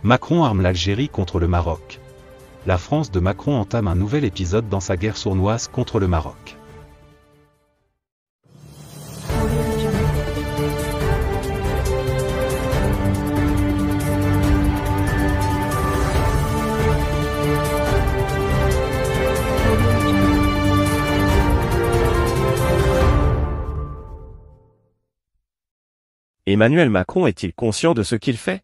Macron arme l'Algérie contre le Maroc. La France de Macron entame un nouvel épisode dans sa guerre sournoise contre le Maroc. Emmanuel Macron est-il conscient de ce qu'il fait?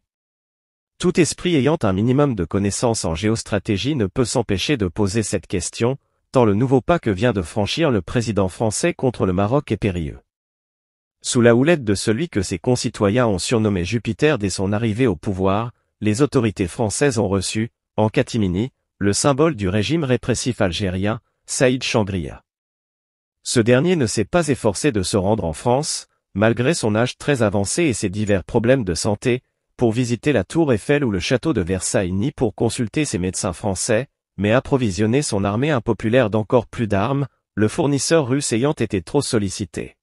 Tout esprit ayant un minimum de connaissances en géostratégie ne peut s'empêcher de poser cette question, tant le nouveau pas que vient de franchir le président français contre le Maroc est périlleux. Sous la houlette de celui que ses concitoyens ont surnommé Jupiter dès son arrivée au pouvoir, les autorités françaises ont reçu, en catimini, le symbole du régime répressif algérien, Saïd Changria. Ce dernier ne s'est pas efforcé de se rendre en France, malgré son âge très avancé et ses divers problèmes de santé, pour visiter la tour Eiffel ou le château de Versailles ni pour consulter ses médecins français, mais approvisionner son armée impopulaire d'encore plus d'armes, le fournisseur russe ayant été trop sollicité.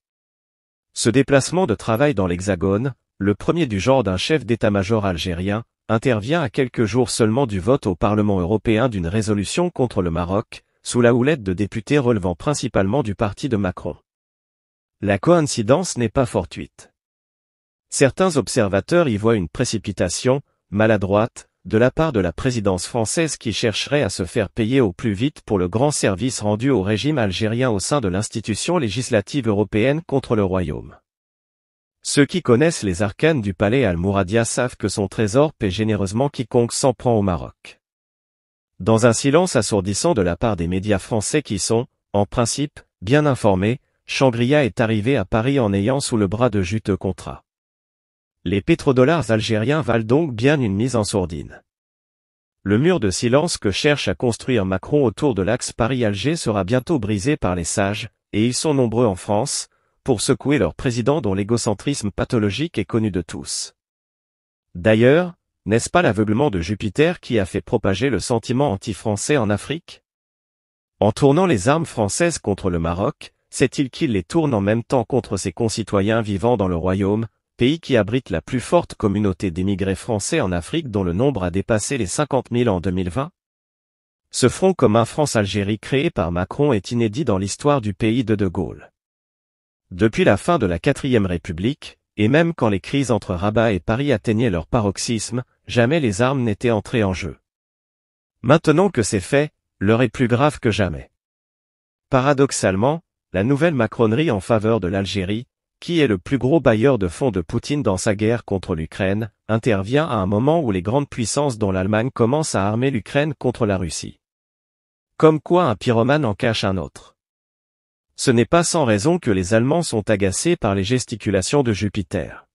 Ce déplacement de travail dans l'Hexagone, le premier du genre d'un chef d'état-major algérien, intervient à quelques jours seulement du vote au Parlement européen d'une résolution contre le Maroc, sous la houlette de députés relevant principalement du parti de Macron. La coïncidence n'est pas fortuite. Certains observateurs y voient une précipitation, maladroite, de la part de la présidence française qui chercherait à se faire payer au plus vite pour le grand service rendu au régime algérien au sein de l'institution législative européenne contre le royaume. Ceux qui connaissent les arcanes du palais Al-Mouradia savent que son trésor paie généreusement quiconque s'en prend au Maroc. Dans un silence assourdissant de la part des médias français qui sont, en principe, bien informés, Changria est arrivé à Paris en ayant sous le bras de juteux contrats. Les pétrodollars algériens valent donc bien une mise en sourdine. Le mur de silence que cherche à construire Macron autour de l'axe Paris-Alger sera bientôt brisé par les sages, et ils sont nombreux en France, pour secouer leur président dont l'égocentrisme pathologique est connu de tous. D'ailleurs, n'est-ce pas l'aveuglement de Jupiter qui a fait propager le sentiment anti-français en Afrique? En tournant les armes françaises contre le Maroc, sait-il qu'il les tourne en même temps contre ses concitoyens vivant dans le royaume, pays qui abrite la plus forte communauté d'émigrés français en Afrique dont le nombre a dépassé les 50 000 en 2020? Ce front commun France-Algérie créé par Macron est inédit dans l'histoire du pays de Gaulle. Depuis la fin de la 4e République, et même quand les crises entre Rabat et Paris atteignaient leur paroxysme, jamais les armes n'étaient entrées en jeu. Maintenant que c'est fait, l'heure est plus grave que jamais. Paradoxalement, la nouvelle macronerie en faveur de l'Algérie, qui est le plus gros bailleur de fonds de Poutine dans sa guerre contre l'Ukraine, intervient à un moment où les grandes puissances dont l'Allemagne commencent à armer l'Ukraine contre la Russie. Comme quoi un pyromane en cache un autre. Ce n'est pas sans raison que les Allemands sont agacés par les gesticulations de Jupiter.